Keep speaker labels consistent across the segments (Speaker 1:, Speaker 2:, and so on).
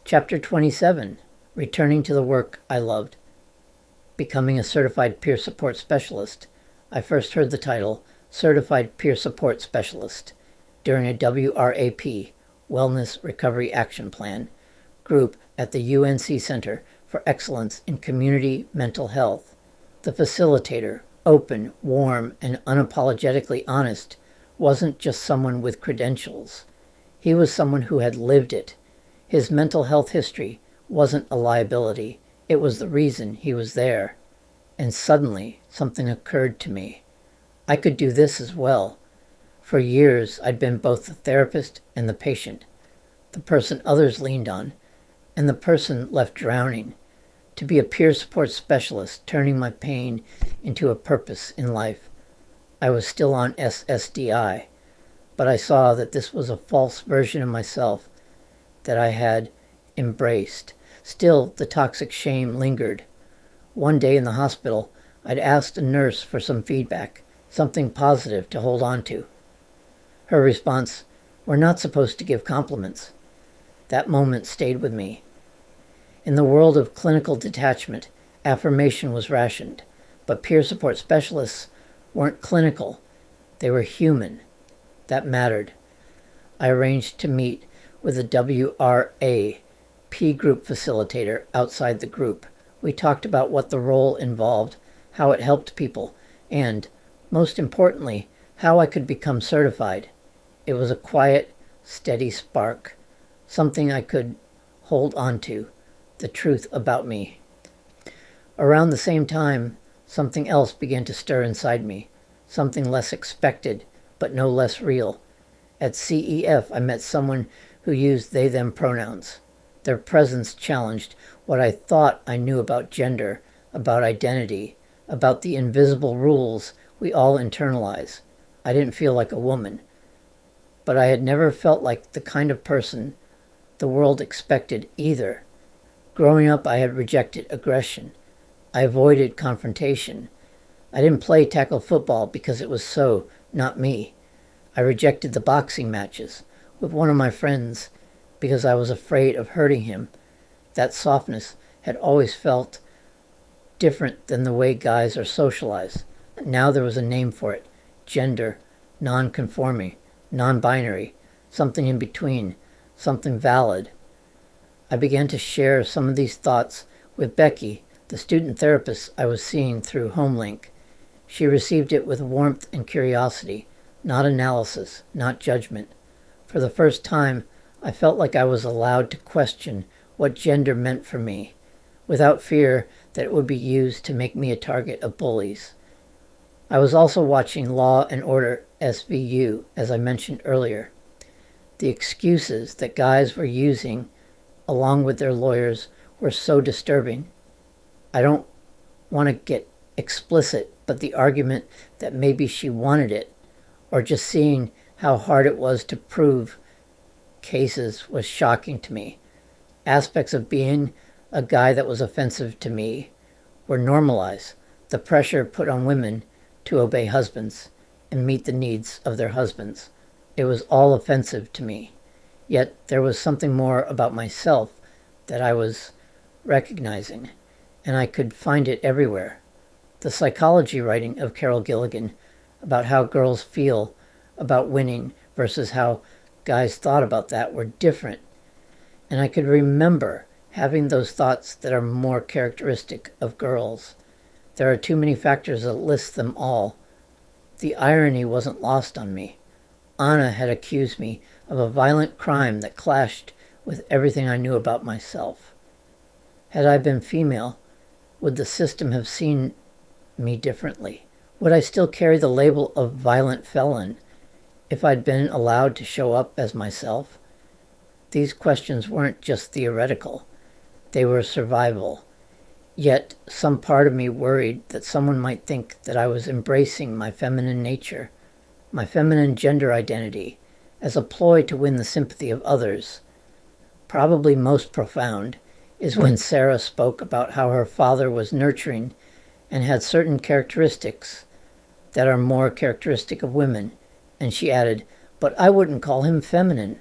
Speaker 1: Chapter 27, Returning to the Work I Loved. Becoming a Certified Peer Support Specialist. I first heard the title, Certified Peer Support Specialist, during a WRAP, Wellness Recovery Action Plan, group at the UNC Center for Excellence in Community Mental Health. The facilitator, open, warm, and unapologetically honest, wasn't just someone with credentials. He was someone who had lived it. His mental health history wasn't a liability. It was the reason he was there. And suddenly, something occurred to me. I could do this as well. For years, I'd been both the therapist and the patient, the person others leaned on, and the person left drowning. To be a peer support specialist, turning my pain into a purpose in life. I was still on SSDI, but I saw that this was a false version of myself that I had embraced. Still, the toxic shame lingered. One day in the hospital, I'd asked a nurse for some feedback, something positive to hold on to. Her response, "We're not supposed to give compliments." That moment stayed with me. In the world of clinical detachment, affirmation was rationed, but peer support specialists weren't clinical. They were human. That mattered. I arranged to meet with a WRA P group facilitator outside the group. We talked about what the role involved, how it helped people, and, most importantly, how I could become certified. It was a quiet, steady spark, something I could hold on to, the truth about me. Around the same time, something else began to stir inside me, something less expected, but no less real. At CEF, I met someone who used they-them pronouns. Their presence challenged what I thought I knew about gender, about identity, about the invisible rules we all internalize. I didn't feel like a woman, but I had never felt like the kind of person the world expected either. Growing up, I had rejected aggression. I avoided confrontation. I didn't play tackle football because it was so not me. I rejected the boxing matches with one of my friends because I was afraid of hurting him. That softness had always felt different than the way guys are socialized. Now there was a name for it: gender, non-conforming, non-binary, something in between, something valid. I began to share some of these thoughts with Becky, the student therapist I was seeing through HomeLink. She received it with warmth and curiosity, not analysis, not judgment. For the first time, I felt like I was allowed to question what gender meant for me, without fear that it would be used to make me a target of bullies. I was also watching Law and Order SVU, as I mentioned earlier. The excuses that guys were using, along with their lawyers, were so disturbing. I don't want to get explicit, but the argument that maybe she wanted it, or just seeing how hard it was to prove cases, was shocking to me. Aspects of being a guy that was offensive to me were normalized. The pressure put on women to obey husbands and meet the needs of their husbands. It was all offensive to me. Yet there was something more about myself that I was recognizing, and I could find it everywhere. The psychology writing of Carol Gilligan about how girls feel about winning versus how guys thought about that were different. And I could remember having those thoughts that are more characteristic of girls. There are too many factors that list them all. The irony wasn't lost on me. Anna had accused me of a violent crime that clashed with everything I knew about myself. Had I been female, would the system have seen me differently? Would I still carry the label of violent felon if I'd been allowed to show up as myself? These questions weren't just theoretical. They were survival. Yet some part of me worried that someone might think that I was embracing my feminine nature, my feminine gender identity, as a ploy to win the sympathy of others. Probably most profound is when Sarah spoke about how her father was nurturing and had certain characteristics that are more characteristic of women, and she added, "But I wouldn't call him feminine."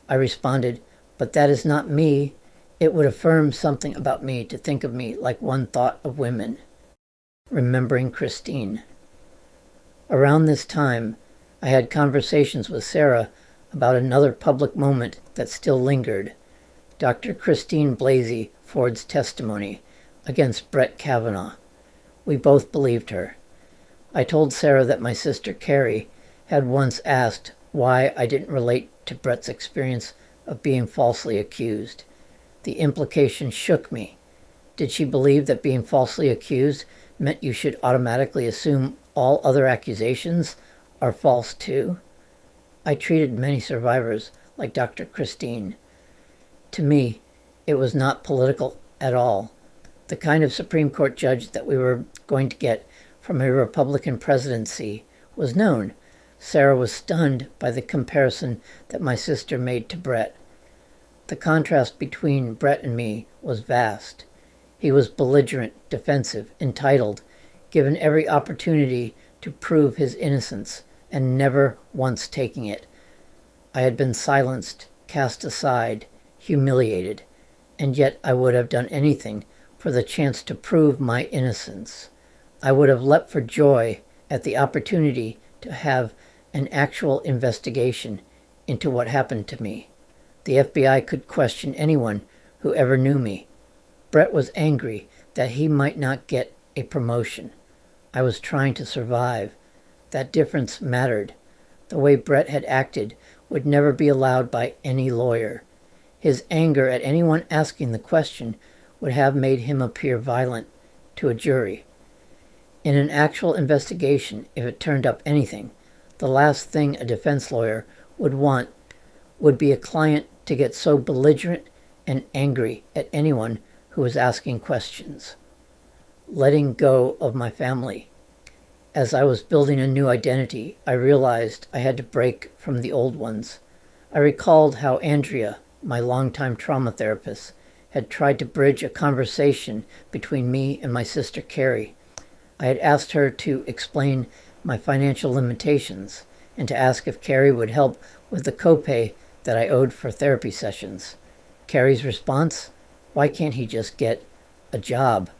Speaker 1: I responded, But that is not me. It would affirm something about me to think of me like one thought of women. Remembering Christine. Around this time, I had conversations with Sarah about another public moment that still lingered. Dr. Christine Blasey Ford's testimony against Brett Kavanaugh. We both believed her. I told Sarah that my sister Carrie had once asked why I didn't relate to Brett's experience of being falsely accused. The implication shook me. Did she believe that being falsely accused meant you should automatically assume all other accusations are false too? I treated many survivors like Dr. Christine. To me, it was not political at all. The kind of Supreme Court judge that we were going to get from a Republican presidency was known. Sarah was stunned by the comparison that my sister made to Brett. The contrast between Brett and me was vast. He was belligerent, defensive, entitled, given every opportunity to prove his innocence, and never once taking it. I had been silenced, cast aside, humiliated, and yet I would have done anything for the chance to prove my innocence. I would have leapt for joy at the opportunity to have an actual investigation into what happened to me. The FBI could question anyone who ever knew me. Brett was angry that he might not get a promotion. I was trying to survive. That difference mattered. The way Brett had acted would never be allowed by any lawyer. His anger at anyone asking the question would have made him appear violent to a jury. In an actual investigation, if it turned up anything, the last thing a defense lawyer would want would be a client to get so belligerent and angry at anyone who was asking questions. Letting go of my family. As I was building a new identity, I realized I had to break from the old ones. I recalled how Andrea, my longtime trauma therapist, had tried to bridge a conversation between me and my sister Carrie. I had asked her to explain my financial limitations and to ask if Carrie would help with the copay that I owed for therapy sessions. Carrie's response? Why can't he just get a job?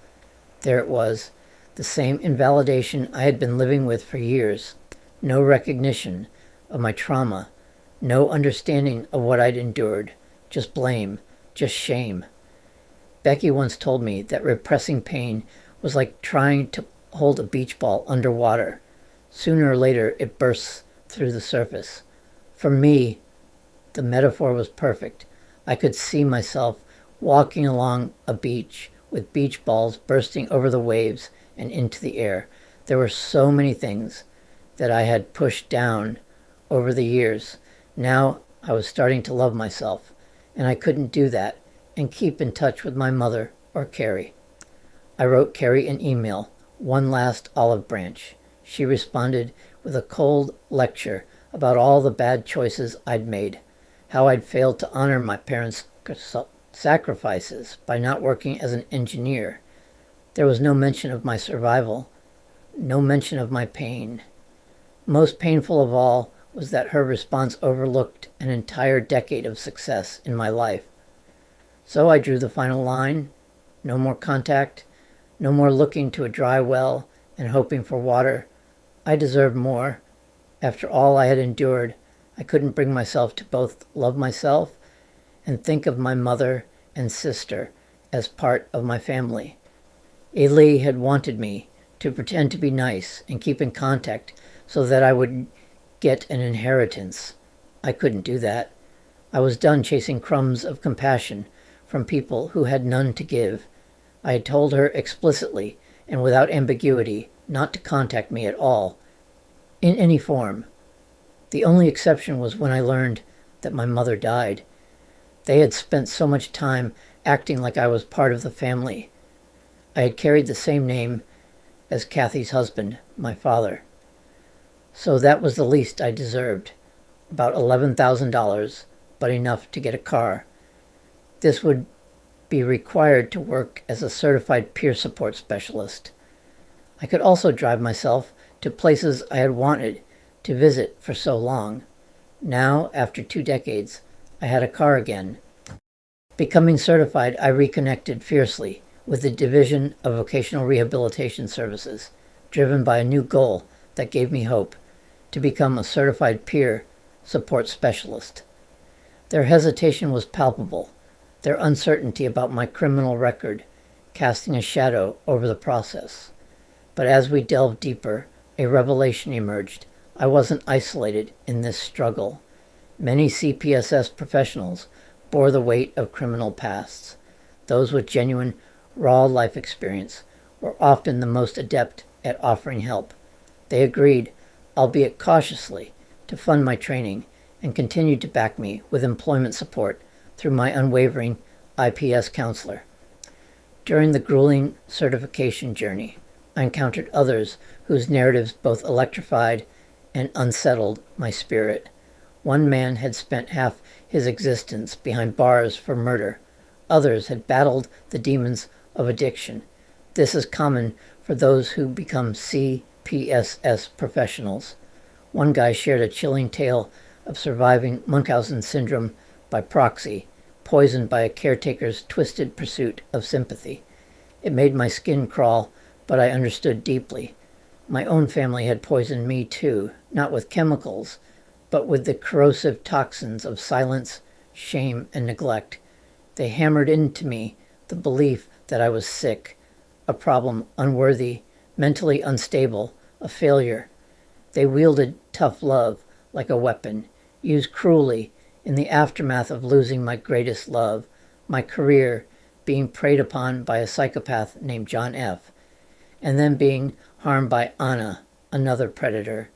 Speaker 1: There it was, the same invalidation I had been living with for years. No recognition of my trauma, no understanding of what I'd endured, just blame, just shame. Becky once told me that repressing pain was like trying to hold a beach ball underwater. Sooner or later, it bursts through the surface. For me, the metaphor was perfect. I could see myself walking along a beach with beach balls bursting over the waves and into the air. There were so many things that I had pushed down over the years. Now I was starting to love myself, and I couldn't do that and keep in touch with my mother or Carrie. I wrote Carrie an email, one last olive branch. She responded with a cold lecture about all the bad choices I'd made, how I'd failed to honor my parents' sacrifices by not working as an engineer. There was no mention of my survival, no mention of my pain. Most painful of all was that her response overlooked an entire decade of success in my life. So I drew the final line. No more contact, no more looking to a dry well and hoping for water. I deserved more. After all I had endured, I couldn't bring myself to both love myself and think of my mother and sister as part of my family. Eli had wanted me to pretend to be nice and keep in contact so that I would get an inheritance. I couldn't do that. I was done chasing crumbs of compassion from people who had none to give. I had told her explicitly and without ambiguity not to contact me at all, in any form. The only exception was when I learned that my mother died. They had spent so much time acting like I was part of the family. I had carried the same name as Kathy's husband, my father. So that was the least I deserved, about $11,000, but enough to get a car. This would be required to work as a certified peer support specialist. I could also drive myself to places I had wanted to visit for so long. Now, after 2 decades, I had a car again. Becoming certified, I reconnected fiercely with the Division of Vocational Rehabilitation Services, driven by a new goal that gave me hope: to become a certified peer support specialist. Their hesitation was palpable, their uncertainty about my criminal record casting a shadow over the process. But as we delved deeper, a revelation emerged. I wasn't isolated in this struggle. Many CPSS professionals bore the weight of criminal pasts. Those with genuine, raw life experience were often the most adept at offering help. They agreed, albeit cautiously, to fund my training and continued to back me with employment support through my unwavering IPS counselor. During the grueling certification journey, I encountered others whose narratives both electrified and unsettled my spirit. One man had spent half his existence behind bars for murder. Others had battled the demons of addiction. This is common for those who become CPSS professionals. One guy shared a chilling tale of surviving Munchausen syndrome by proxy, poisoned by a caretaker's twisted pursuit of sympathy. It made my skin crawl, but I understood deeply. My own family had poisoned me too, not with chemicals, but with the corrosive toxins of silence, shame, and neglect. They hammered into me the belief that I was sick, a problem, unworthy, mentally unstable, a failure. They wielded tough love like a weapon, used cruelly in the aftermath of losing my greatest love, my career, being preyed upon by a psychopath named John F., and then being harmed by Anna, another predator.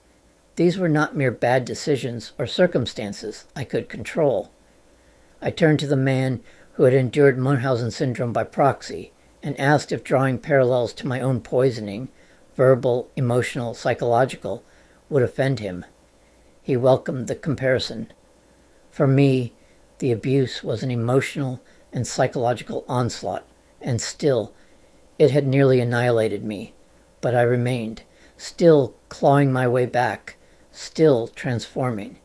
Speaker 1: These were not mere bad decisions or circumstances I could control. I turned to the man who had endured Munchausen syndrome by proxy and asked if drawing parallels to my own poisoning, verbal, emotional, psychological, would offend him. He welcomed the comparison. For me, the abuse was an emotional and psychological onslaught, and still, it had nearly annihilated me. But I remained, still clawing my way back, still transforming.